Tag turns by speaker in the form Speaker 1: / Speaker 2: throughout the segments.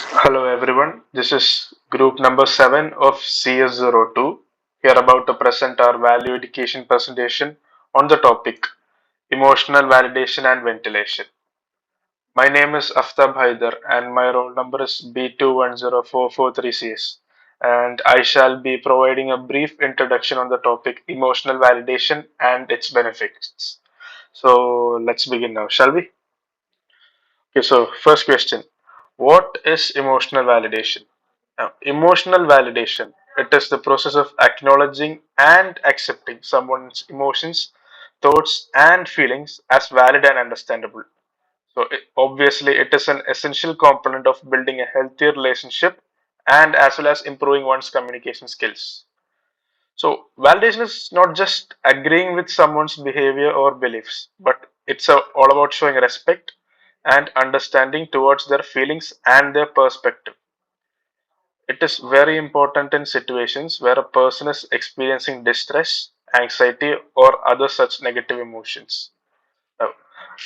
Speaker 1: Hello everyone, this is group number 7 of CS02. We are about to present our value education presentation on the topic emotional validation and ventilation. My name is Aftab Haider and my roll number is B210443CS, and I shall be providing a brief introduction on the topic emotional validation and its benefits. So let's begin now, shall we? Okay, so first question. What is emotional validation? Now, emotional validation, it is the process of acknowledging and accepting someone's emotions, thoughts, and feelings as valid and understandable. So, obviously, it is an essential component of building a healthier relationship and as well as improving one's communication skills. So, validation is not just agreeing with someone's behavior or beliefs, but it's all about showing respect and understanding towards their feelings and their perspective. It is very important in situations where a person is experiencing distress, anxiety, or other such negative emotions. Now,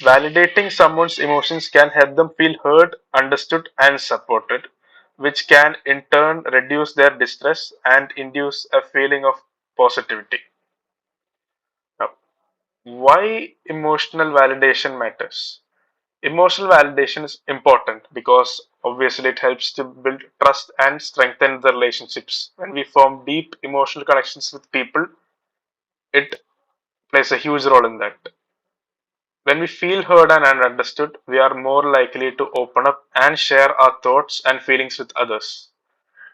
Speaker 1: validating someone's emotions can help them feel heard, understood, and supported, which can in turn reduce their distress and induce a feeling of positivity. Now, why emotional validation matters? Emotional validation is important because obviously it helps to build trust and strengthen the relationships. When we form deep emotional connections with people, it plays a huge role in that. When we feel heard and understood, we are more likely to open up and share our thoughts and feelings with others.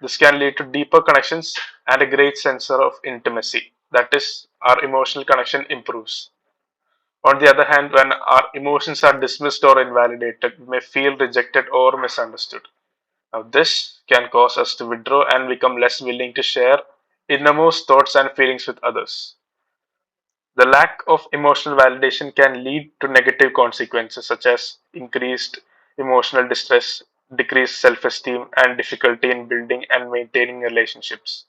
Speaker 1: This can lead to deeper connections and a great sense of intimacy. That is, our emotional connection improves. On the other hand, when our emotions are dismissed or invalidated, we may feel rejected or misunderstood. Now, this can cause us to withdraw and become less willing to share innermost thoughts and feelings with others. The lack of emotional validation can lead to negative consequences such as increased emotional distress, decreased self esteem, and difficulty in building and maintaining relationships.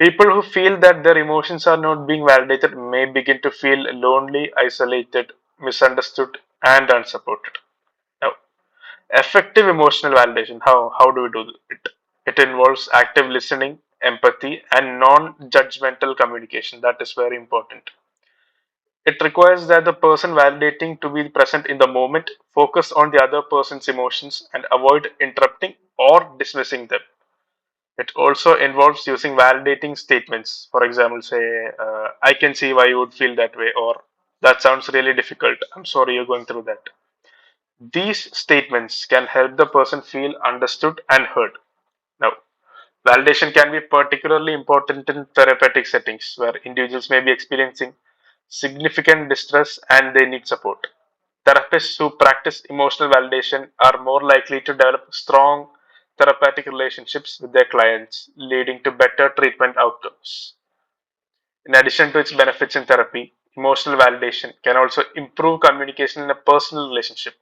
Speaker 1: People who feel that their emotions are not being validated may begin to feel lonely, isolated, misunderstood, and unsupported. Now, effective emotional validation, how do we do it? It involves active listening, empathy, and non judgmental communication. That is very important. It requires that the person validating to be present in the moment, focus on the other person's emotions, and avoid interrupting or dismissing them. It also involves using validating statements. For example, say, I can see why you would feel that way, or that sounds really difficult. I'm sorry you're going through that. These statements can help the person feel understood and heard. Now, validation can be particularly important in therapeutic settings where individuals may be experiencing significant distress and they need support. Therapists who practice emotional validation are more likely to develop strong therapeutic relationships with their clients, leading to better treatment outcomes. In addition to its benefits in therapy, emotional validation can also improve communication in a personal relationship.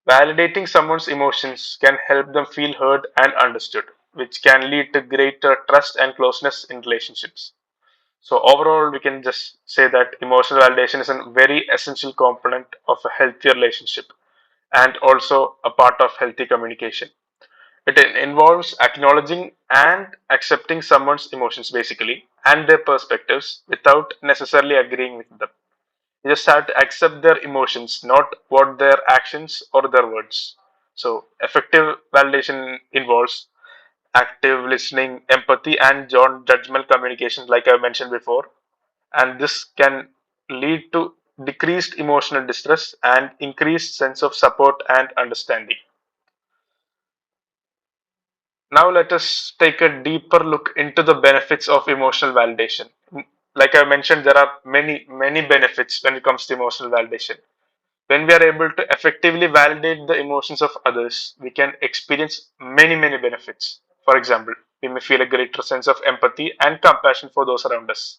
Speaker 1: Validating someone's emotions can help them feel heard and understood, which can lead to greater trust and closeness in relationships. So, overall, we can just say that emotional validation is a very essential component of a healthy relationship and also a part of healthy communication. It involves acknowledging and accepting someone's emotions, basically, and their perspectives without necessarily agreeing with them. You just have to accept their emotions, not what their actions or their words. So, effective validation involves active listening, empathy, and judgmental communication, like I mentioned before. And this can lead to decreased emotional distress and increased sense of support and understanding. Now, let us take a deeper look into the benefits of emotional validation. Like I mentioned, there are many benefits when it comes to emotional validation. When we are able to effectively validate the emotions of others, we can experience many benefits. For example, we may feel a greater sense of empathy and compassion for those around us.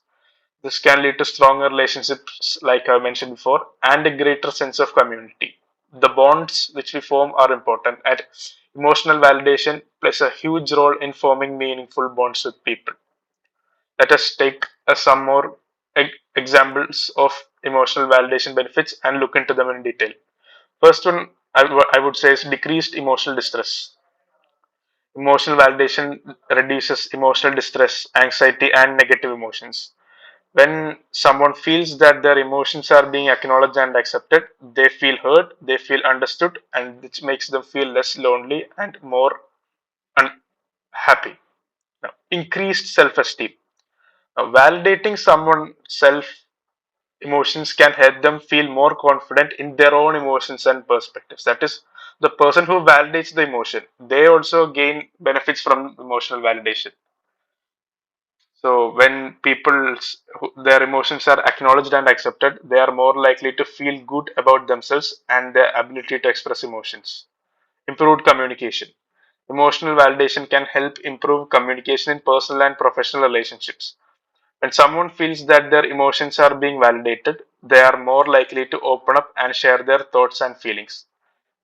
Speaker 1: This can lead to stronger relationships, like I mentioned before, and a greater sense of community. The bonds which we form are important, and emotional validation plays a huge role in forming meaningful bonds with people. Let us take some more examples of emotional validation benefits and look into them in detail. First one I would say is decreased emotional distress. Emotional validation reduces emotional distress, anxiety, and negative emotions. When someone feels that their emotions are being acknowledged and accepted, they feel heard, they feel understood, and which makes them feel less lonely and more happy. Now, increased self-esteem. Now, validating someone's self emotions can help them feel more confident in their own emotions and perspectives. That is, the person who validates the emotion, they also gain benefits from emotional validation. So when their emotions are acknowledged and accepted, they are more likely to feel good about themselves and their ability to express emotions. Improved communication. Emotional validation can help improve communication in personal and professional relationships. When someone feels that their emotions are being validated, they are more likely to open up and share their thoughts and feelings.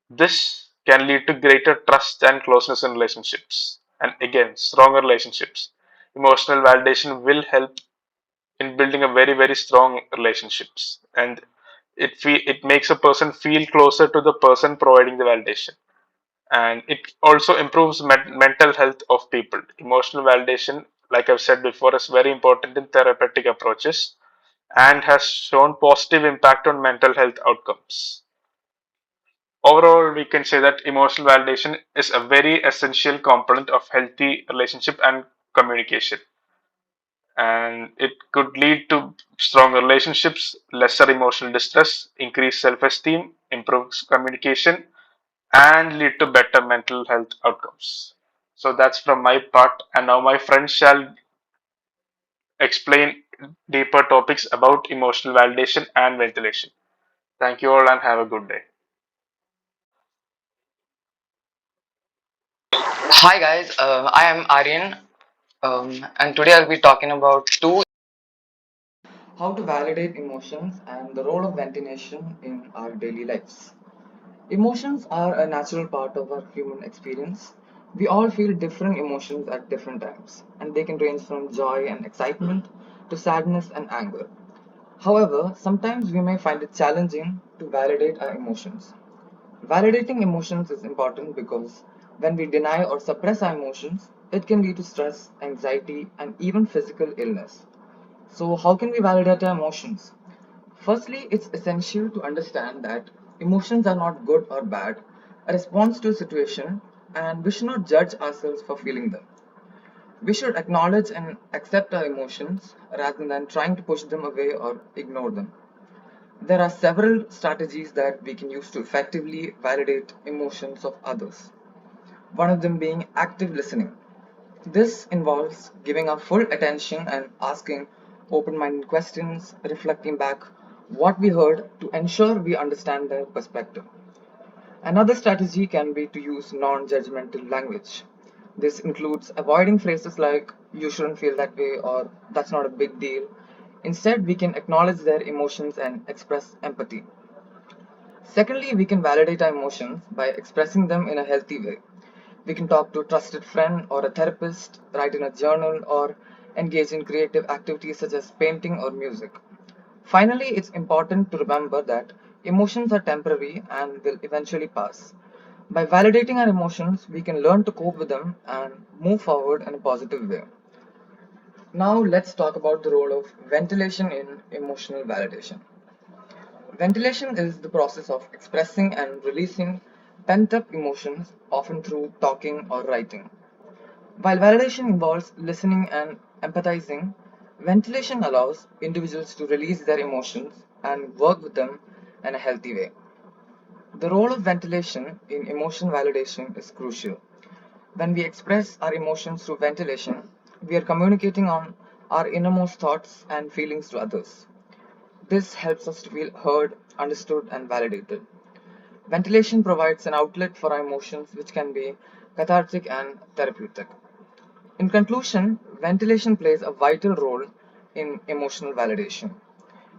Speaker 1: This can lead to greater trust and closeness in relationships. And again, stronger relationships. Emotional validation will help in building a very, very strong relationships. And it makes a person feel closer to the person providing the validation. And it also improves mental health of people. Emotional validation, like I've said before, is very important in therapeutic approaches and has shown positive impact on mental health outcomes. Overall, we can say that emotional validation is a very essential component of healthy relationship and communication. And it could lead to stronger relationships, lesser emotional distress, increased self-esteem, improves communication, and lead to better mental health outcomes. So that's from my part, and now my friend shall explain deeper topics about emotional validation and ventilation. Thank you all and have a good day.
Speaker 2: Hi guys, I am Aryan, and today I'll be talking about two how to validate emotions and the role of ventilation in our daily lives. Emotions are a natural part of our human experience. We all feel different emotions at different times, and they can range from joy and excitement to sadness and anger. However, sometimes we may find it challenging to validate our emotions. Validating emotions is important because when we deny or suppress our emotions, it can lead to stress, anxiety, and even physical illness. So, how can we validate our emotions? Firstly, it's essential to understand that emotions are not good or bad, a response to a situation, and we should not judge ourselves for feeling them. We should acknowledge and accept our emotions rather than trying to push them away or ignore them. There are several strategies that we can use to effectively validate emotions of others. One of them being active listening. This involves giving our full attention and asking open minded questions, reflecting back what we heard to ensure we understand their perspective. Another strategy can be to use non judgmental language. This includes avoiding phrases like, you shouldn't feel that way, or that's not a big deal. Instead, we can acknowledge their emotions and express empathy. Secondly, we can validate our emotions by expressing them in a healthy way. We can talk to a trusted friend or a therapist, write in a journal, or engage in creative activities such as painting or music. Finally, it's important to remember that emotions are temporary and will eventually pass. By validating our emotions, we can learn to cope with them and move forward in a positive way. Now, let's talk about the role of ventilation in emotional validation. Ventilation is the process of expressing and releasing pent up emotions, often through talking or writing. While validation involves listening and empathizing, ventilation allows individuals to release their emotions and work with them in a healthy way. The role of ventilation in emotion validation is crucial. When we express our emotions through ventilation, we are communicating on our innermost thoughts and feelings to others. This helps us to feel heard, understood, and validated. Ventilation provides an outlet for our emotions, which can be cathartic and therapeutic. In conclusion, ventilation plays a vital role in emotional validation.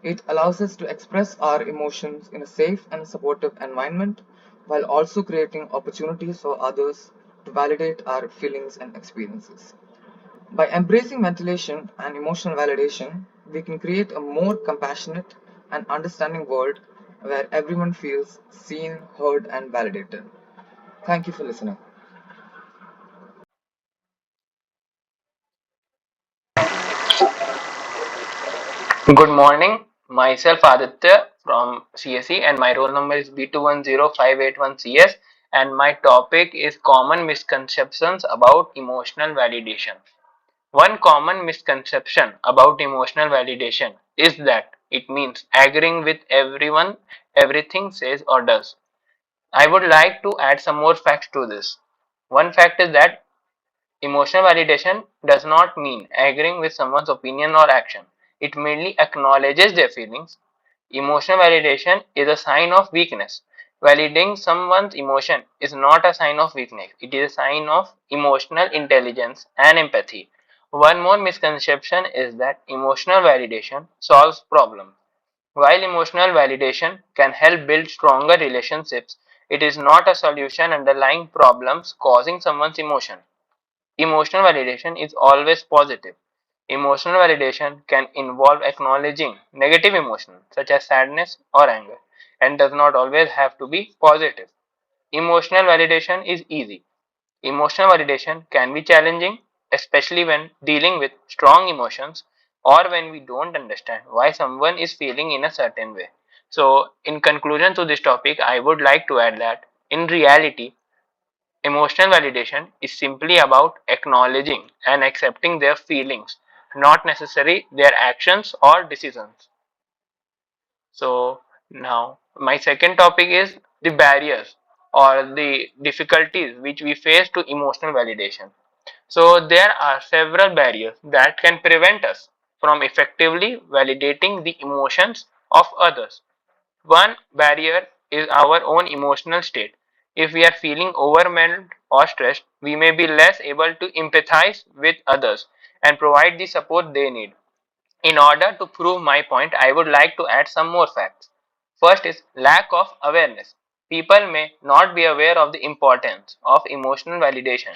Speaker 2: It allows us to express our emotions in a safe and supportive environment while also creating opportunities for others to validate our feelings and experiences. By embracing ventilation and emotional validation, we can create a more compassionate and understanding world where everyone feels seen, heard, and validated. Thank you for listening.
Speaker 3: Good morning. Myself Aditya from CSE and my roll number is B210581CS and my topic is common misconceptions about emotional validation. One common misconception about emotional validation is that it means agreeing with everyone everything says or does. I would like to add some more facts to this. One fact is that emotional validation does not mean agreeing with someone's opinion or action. It merely acknowledges their feelings. Emotional validation is a sign of weakness. Validating someone's emotion is not a sign of weakness, it is a sign of emotional intelligence and empathy. One more misconception is that emotional validation solves problems. While emotional validation can help build stronger relationships, it is not a solution underlying problems causing someone's emotion. Emotional validation is always positive. Emotional validation can involve acknowledging negative emotions such as sadness or anger and does not always have to be positive. Emotional validation is easy. Emotional validation can be challenging, especially when dealing with strong emotions or when we don't understand why someone is feeling in a certain way. So, in conclusion to this topic, I would like to add that in reality, emotional validation is simply about acknowledging and accepting their feelings, not necessarily their actions or decisions. So, now my second topic is the barriers or the difficulties which we face to emotional validation. So, there are several barriers that can prevent us from effectively validating the emotions of others. One barrier is our own emotional state. If we are feeling overwhelmed or stressed, we may be less able to empathize with others and provide the support they need. In order to prove my point, I would like to add some more facts. First is lack of awareness. People may not be aware of the importance of emotional validation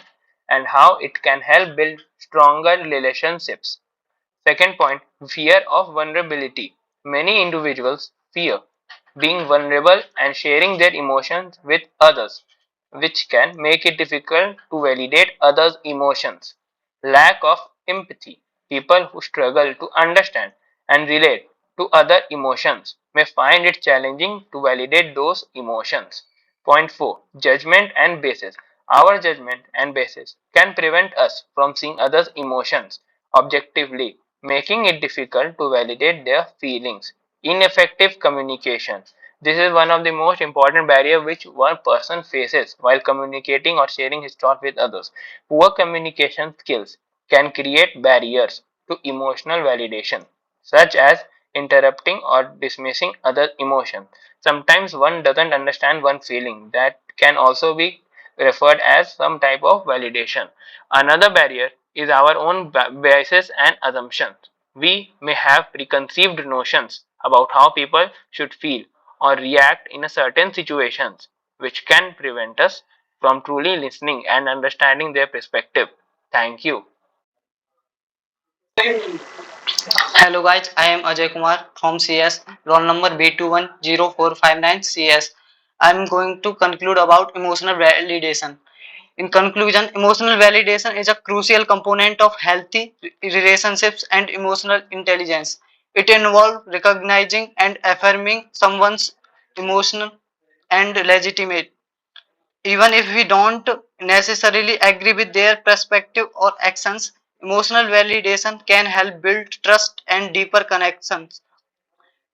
Speaker 3: and how it can help build stronger relationships. Second point, fear of vulnerability. Many individuals fear being vulnerable and sharing their emotions with others, which can make it difficult to validate others' emotions. Lack of empathy. People who struggle to understand and relate to other emotions may find it challenging to validate those emotions. Point 4. Judgment and basis. Our judgment and basis can prevent us from seeing others' emotions objectively, making it difficult to validate their feelings. Ineffective communication. This is one of the most important barriers which one person faces while communicating or sharing his thoughts with others. Poor communication skills can create barriers to emotional validation, such as interrupting or dismissing other emotions. Sometimes one doesn't understand one feeling that can also be referred as some type of validation. Another barrier is our own biases and assumptions. We may have preconceived notions about how people should feel or react in a certain situations, which can prevent us from truly listening and understanding their perspective. Thank you.
Speaker 4: Hello guys, I am Ajay Kumar from CS, roll number B210459CS. I am going to conclude about emotional validation. In conclusion, emotional validation is a crucial component of healthy relationships and emotional intelligence. It involves recognizing and affirming someone's emotional and legitimate even if we don't necessarily agree with their perspective or actions. Emotional validation can help build trust and deeper connections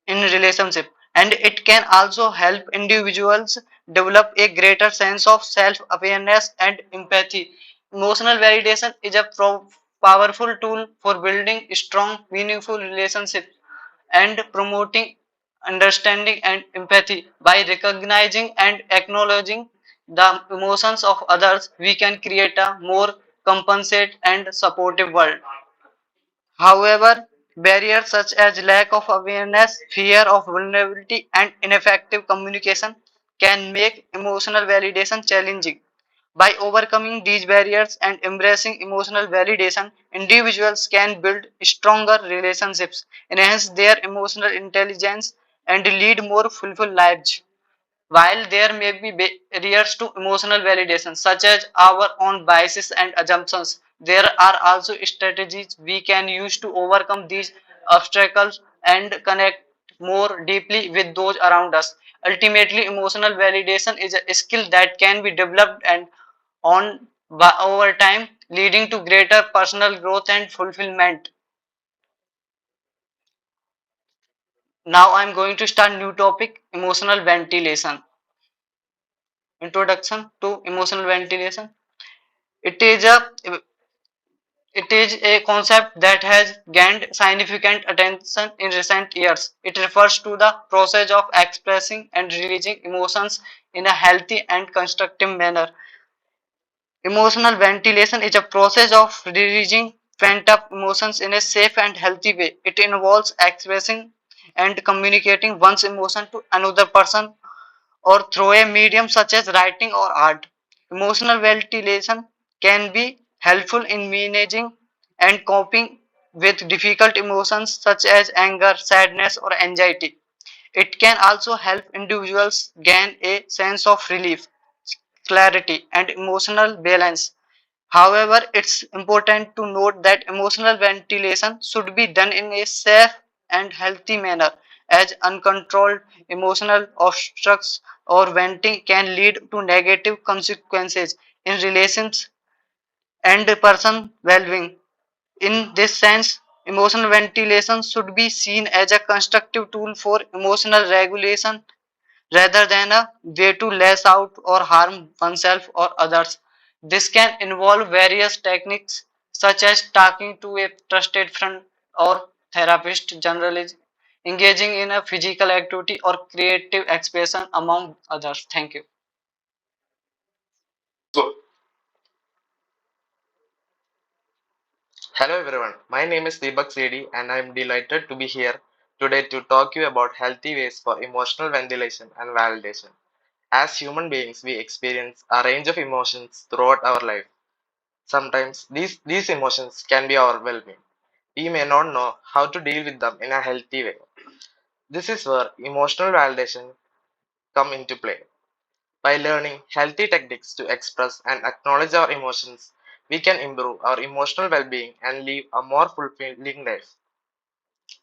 Speaker 4: in relationship, and it can also help individuals develop a greater sense of self-awareness and empathy. Emotional validation is a powerful tool for building strong, meaningful relationships and promoting understanding and empathy. By recognizing and acknowledging the emotions of others, we can create a more compassionate and supportive world. However, barriers such as lack of awareness, fear of vulnerability, and ineffective communication can make emotional validation challenging. By overcoming these barriers and embracing emotional validation, individuals can build stronger relationships, enhance their emotional intelligence, and lead more fulfilled lives. While there may be barriers to emotional validation, such as our own biases and assumptions, there are also strategies we can use to overcome these obstacles and connect more deeply with those around us. Ultimately, emotional validation is a skill that can be developed and on over time, leading to greater personal growth and fulfillment. Now I'm going to start new topic, emotional ventilation. Introduction to emotional ventilation. It is a it is a concept that has gained significant attention in recent years. It refers to the process of expressing and releasing emotions in a healthy and constructive manner. Emotional ventilation is a process of releasing pent up emotions in a safe and healthy way. It involves expressing and communicating one's emotion to another person or through a medium such as writing or art. Emotional ventilation can be helpful in managing and coping with difficult emotions such as anger, sadness, or anxiety. It can also help individuals gain a sense of relief, clarity, and emotional balance. However, it's important to note that emotional ventilation should be done in a safe and healthy manner, as uncontrolled emotional obstructs or venting can lead to negative consequences in relations and person well-being. In this sense, emotional ventilation should be seen as a constructive tool for emotional regulation rather than a way to lash out or harm oneself or others. This can involve various techniques such as talking to a trusted friend or therapist, generally engaging in a physical activity or creative expression among others. Thank you.
Speaker 1: Go.
Speaker 5: Hello everyone, my name is Deepak Sedi and I am delighted to be here today to talk to you about healthy ways for emotional ventilation and validation. As human beings, we experience a range of emotions throughout our life. Sometimes these emotions can be overwhelming. We may not know how to deal with them in a healthy way. This is where emotional validation come into play. By learning healthy techniques to express and acknowledge our emotions, we can improve our emotional well-being and live a more fulfilling life.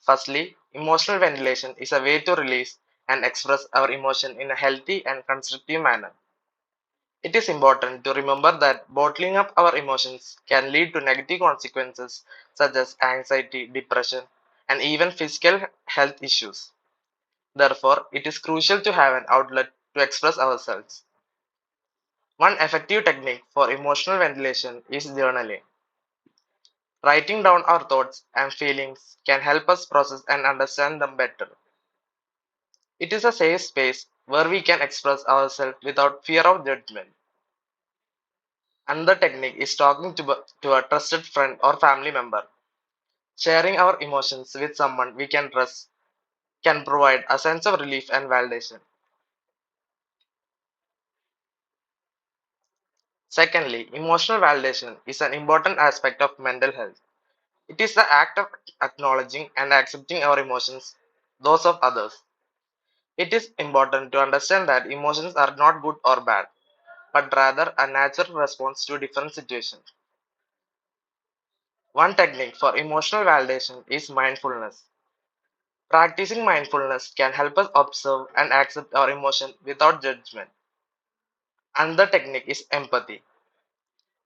Speaker 5: Firstly, emotional ventilation is a way to release and express our emotion in a healthy and constructive manner. It is important to remember that bottling up our emotions can lead to negative consequences such as anxiety, depression, and even physical health issues. Therefore, it is crucial to have an outlet to express ourselves. One effective technique for emotional ventilation is journaling. Writing down our thoughts and feelings can help us process and understand them better. It is a safe space where we can express ourselves without fear of judgment. Another technique is talking to a trusted friend or family member. Sharing our emotions with someone we can trust can provide a sense of relief and validation. Secondly, emotional validation is an important aspect of mental health. It is the act of acknowledging and accepting our emotions, those of others. It is important to understand that emotions are not good or bad, but rather a natural response to different situations. One technique for emotional validation is mindfulness. Practicing mindfulness can help us observe and accept our emotion without judgment. Another technique is empathy.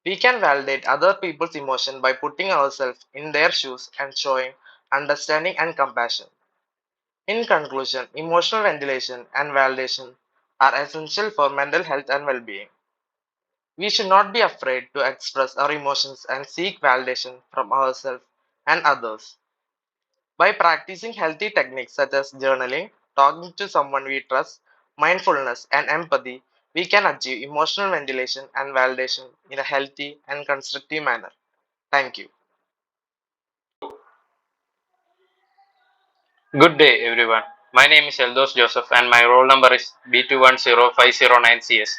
Speaker 5: We can validate other people's emotion by putting ourselves in their shoes and showing understanding and compassion. In conclusion, emotional ventilation and validation are essential for mental health and well being. We should not be afraid to express our emotions and seek validation from ourselves and others. By practicing healthy techniques such as journaling, talking to someone we trust, mindfulness, and empathy, we can achieve emotional ventilation and validation in a healthy and constructive manner. Thank you.
Speaker 3: Good day, everyone. My name is Eldos Joseph, and my roll number is B210509CS.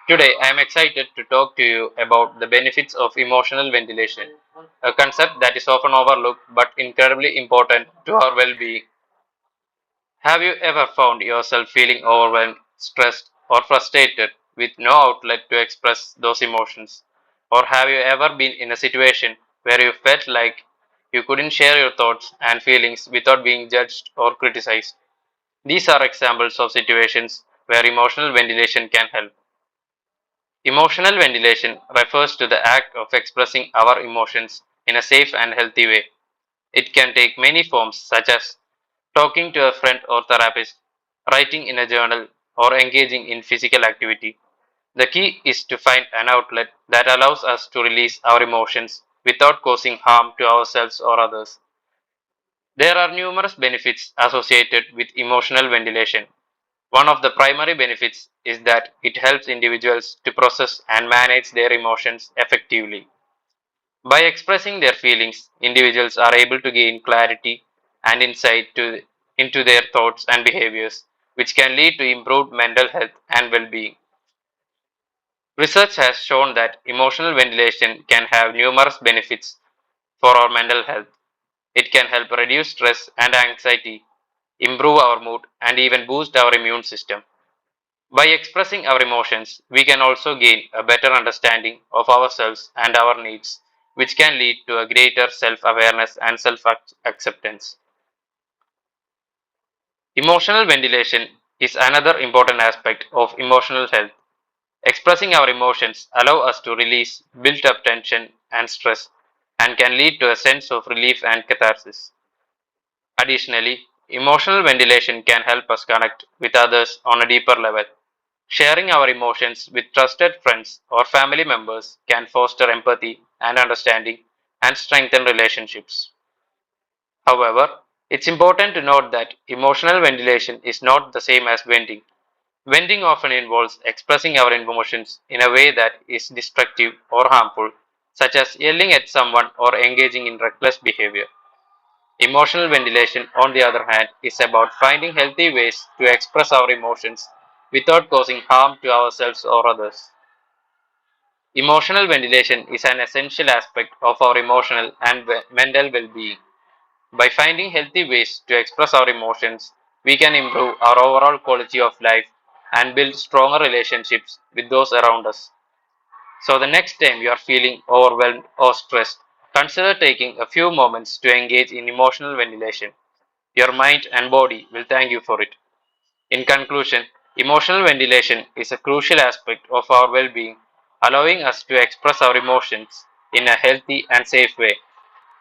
Speaker 3: Today, I am excited to talk to you about the benefits of emotional ventilation, a concept that is often overlooked but incredibly important to our well being. Have you ever found yourself feeling overwhelmed, stressed, or frustrated with no outlet to express those emotions? Or have you ever been in a situation where you felt like You couldn't share your thoughts and feelings without being judged or criticized. These are examples of situations where emotional ventilation can help. Emotional ventilation refers to the act of expressing our emotions in a safe and healthy way. It can take many forms, such as talking to a friend or therapist, writing in a journal, or engaging in physical activity. The key is to find an outlet that allows us to release our emotions without causing harm to ourselves or others. There are numerous benefits associated with emotional ventilation. One of the primary benefits is that it helps individuals to process and manage their emotions effectively. By expressing their feelings, individuals are able to gain clarity and into their thoughts and behaviors, which can lead to improved mental health and well being. Research has shown that emotional ventilation can have numerous benefits for our mental health. It can help reduce stress and anxiety, improve our mood, and even boost our immune system. By expressing our emotions, we can also gain a better understanding of ourselves and our needs, which can lead to a greater self awareness and self acceptance. Emotional ventilation is another important aspect of emotional health. Expressing our emotions allow us to release built up tension and stress and can lead to a sense of relief and catharsis. Additionally, emotional ventilation can help us connect with others on a deeper level. Sharing our emotions with trusted friends or family members can foster empathy and understanding and strengthen relationships. However, it's important to note that emotional ventilation is not the same as venting. Venting often involves expressing our emotions in a way that is destructive or harmful, such as yelling at someone or engaging in reckless behavior. Emotional ventilation, on the other hand, is about finding healthy ways to express our emotions without causing harm to ourselves or others. Emotional ventilation is an essential aspect of our emotional and mental well being. By finding healthy ways to express our emotions, we can improve our overall quality of life and build stronger relationships with those around us. So, the next time you are feeling overwhelmed or stressed, consider taking a few moments to engage in emotional ventilation. Your mind and body will thank you for it. In conclusion, emotional ventilation is a crucial aspect of our well being, allowing us to express our emotions in a healthy and safe way.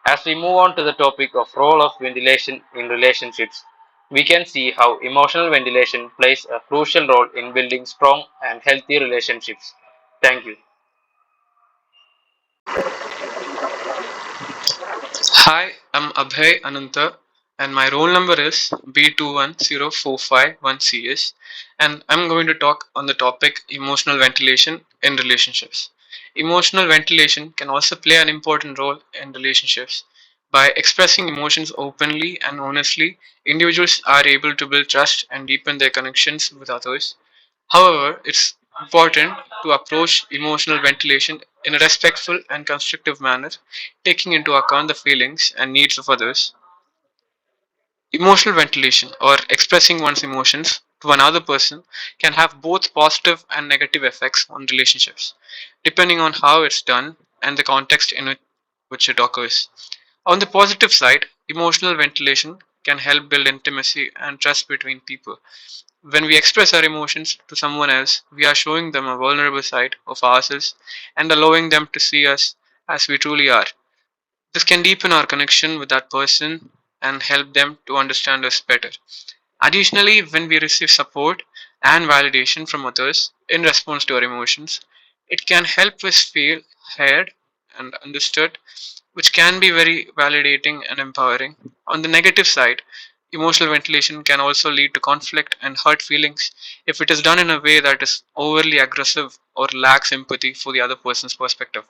Speaker 3: As we move on to the topic of role of ventilation in relationships, we can see how emotional ventilation plays a crucial role in building strong and healthy relationships. Thank you.
Speaker 6: Hi, I'm Abhay Ananta, and my roll number is B210451CS, and I'm going to talk on the topic emotional ventilation in relationships. Emotional ventilation can also play an important role in relationships. By expressing emotions openly and honestly, individuals are able to build trust and deepen their connections with others. However, it's important to approach emotional ventilation in a respectful and constructive manner, taking into account the feelings and needs of others. Emotional ventilation, or expressing one's emotions to another person, can have both positive and negative effects on relationships, depending on how it's done and the context in which it occurs. On the positive side, emotional ventilation can help build intimacy and trust between people. When we express our emotions to someone else, we are showing them a vulnerable side of ourselves and allowing them to see us as we truly are. This can deepen our connection with that person and help them to understand us better. Additionally, when we receive support and validation from others in response to our emotions, it can help us feel heard and understood, which can be very validating and empowering. On the negative side, emotional ventilation can also lead to conflict and hurt feelings if it is done in a way that is overly aggressive or lacks empathy for the other person's perspective.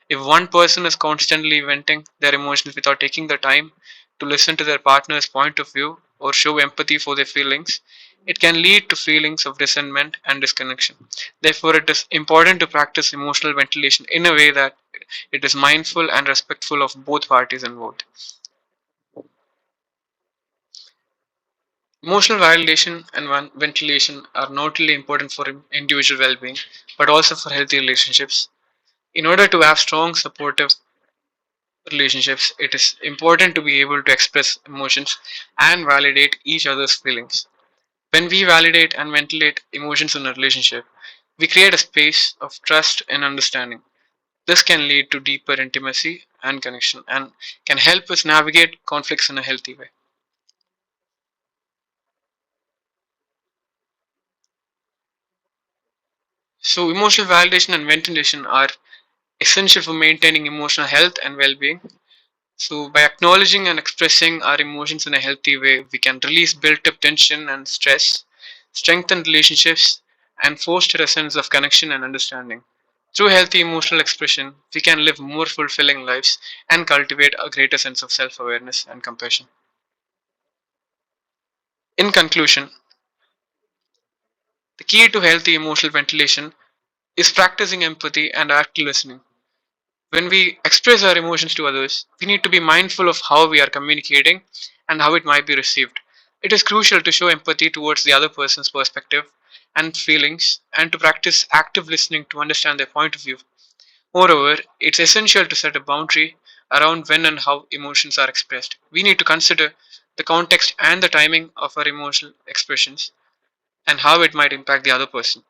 Speaker 6: If one person is constantly venting their emotions without taking the time to listen to their partner's point of view or show empathy for their feelings, it can lead to feelings of resentment and disconnection. Therefore, it is important to practice emotional ventilation in a way that it is mindful and respectful of both parties involved. Emotional validation and ventilation are not only important for individual well being but also for healthy relationships. In order to have strong, supportive relationships, it is important to be able to express emotions and validate each other's feelings. When we validate and ventilate emotions in a relationship, we create a space of trust and understanding. This can lead to deeper intimacy and connection and can help us navigate conflicts in a healthy way. So, emotional validation and ventilation are essential for maintaining emotional health and well being. So, by acknowledging and expressing our emotions in a healthy way, we can release built up tension and stress, strengthen relationships, and foster a sense of connection and understanding. Through healthy emotional expression, we can live more fulfilling lives and cultivate a greater sense of self awareness and compassion. In conclusion, the key to healthy emotional ventilation is practicing empathy and active listening. When we express our emotions to others, we need to be mindful of how we are communicating and how it might be received. It is crucial to show empathy towards the other person's perspective and feelings and to practice active listening to understand their point of view. Moreover, it's essential to set a boundary around when and how emotions are expressed. We need to consider the context and the timing of our emotional expressions and how it might impact the other person.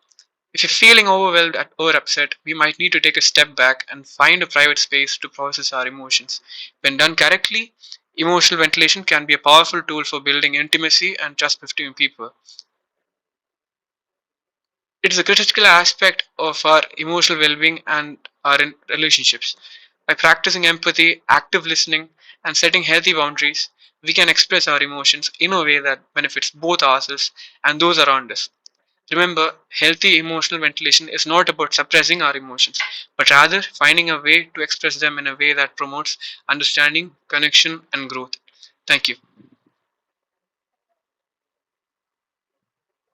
Speaker 6: If you're feeling overwhelmed or upset, we might need to take a step back and find a private space to process our emotions. When done correctly, emotional ventilation can be a powerful tool for building intimacy and trust between people. It is a critical aspect of our emotional well being and our relationships. By practicing empathy, active listening, and setting healthy boundaries, we can express our emotions in a way that benefits both ourselves and those around us. Remember, healthy emotional ventilation is not about suppressing our emotions, but rather finding a way to express them in a way that promotes understanding, connection, and growth. Thank you.